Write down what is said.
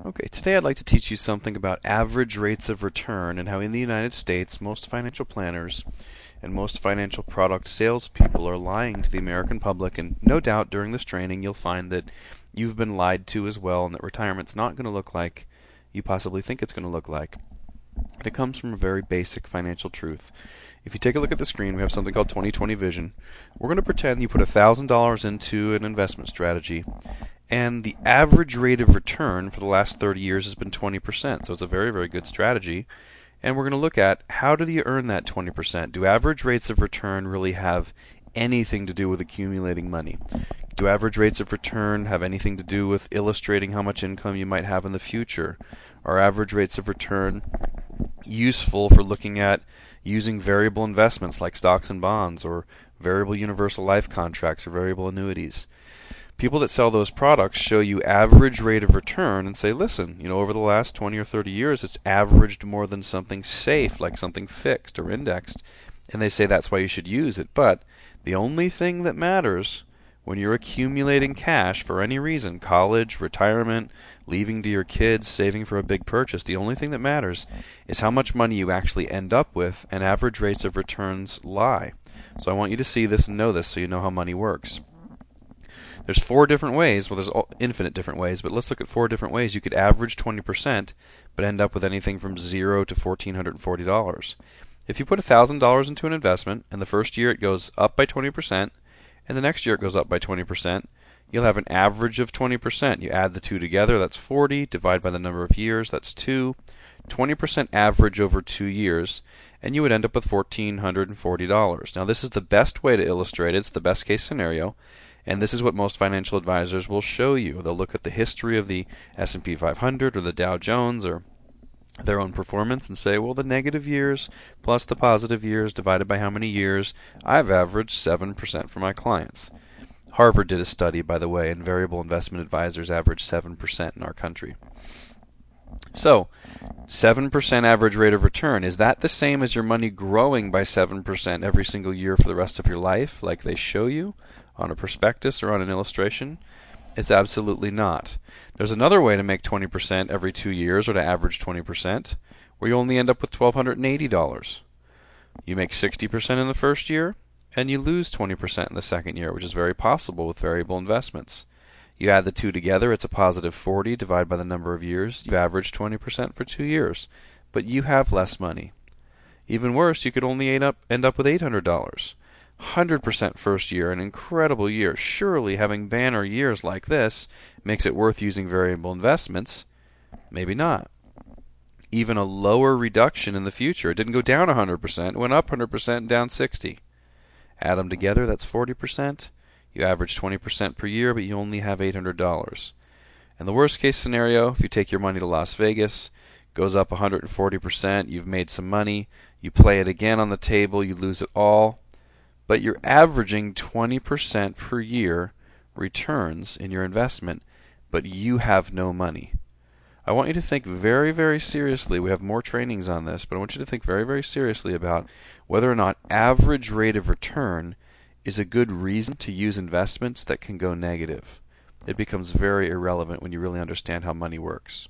Okay, today I'd like to teach you something about average rates of return and how in the United States most financial planners and most financial product salespeople are lying to the American public. And no doubt during this training you'll find that you've been lied to as well, and that retirement's not going to look like you possibly think it's going to look like. And it comes from a very basic financial truth. If you take a look at the screen, we have something called 20/20 vision. We're going to pretend you put $1,000 into an investment strategy, and the average rate of return for the last 30 years has been 20%. So it's a very, very good strategy. And we're going to look at how do you earn that 20%? Do average rates of return really have anything to do with accumulating money? Do average rates of return have anything to do with illustrating how much income you might have in the future? Are average rates of return useful for looking at using variable investments like stocks and bonds, or variable universal life contracts, or variable annuities? People that sell those products show you average rate of return and say, listen, over the last 20 or 30 years it's averaged more than something safe, like something fixed or indexed. And they say that's why you should use it. But the only thing that matters when you're accumulating cash for any reason, college, retirement, leaving to your kids, saving for a big purchase, the only thing that matters is how much money you actually end up with, and average rates of returns lie. So I want you to see this and know this so you know how money works. There's four different ways, well, there's infinite different ways, but let's look at four different ways you could average 20% but end up with anything from $0 to $1,440. If you put $1,000 into an investment, and the first year it goes up by 20%, and the next year it goes up by 20%, you'll have an average of 20%. You add the two together, that's 40, divide by the number of years, that's 2, 20% average over 2 years, and you would end up with $1,440. Now this is the best way to illustrate it. It's the best case scenario. And this is what most financial advisors will show you. They'll look at the history of the S&P 500 or the Dow Jones or their own performance and say, well, the negative years plus the positive years divided by how many years, I've averaged 7% for my clients. Harvard did a study, by the way, and variable investment advisors average 7% in our country. So, 7% average rate of return, is that the same as your money growing by 7% every single year for the rest of your life, like they show you on a prospectus or on an illustration? It's absolutely not. There's another way to make 20% every 2 years, or to average 20%, where you only end up with $1,280. You make 60% in the first year, and you lose 20% in the second year, which is very possible with variable investments. You add the two together, it's a positive 40, divided by the number of years. You've averaged 20% for 2 years, but you have less money. Even worse, you could only end up with $800. 100% first year, an incredible year. Surely having banner years like this makes it worth using variable investments. Maybe not. Even a lower reduction in the future. It didn't go down 100%, it went up 100% and down 60. Add them together, that's 40%. You average 20% per year, but you only have $800. And the worst case scenario, if you take your money to Las Vegas, goes up 140%, you've made some money, you play it again on the table, you lose it all. But you're averaging 20% per year returns in your investment, but you have no money. I want you to think very, very seriously. We have more trainings on this, but I want you to think very, very seriously about whether or not average rate of return is a good reason to use investments that can go negative. It becomes very irrelevant when you really understand how money works.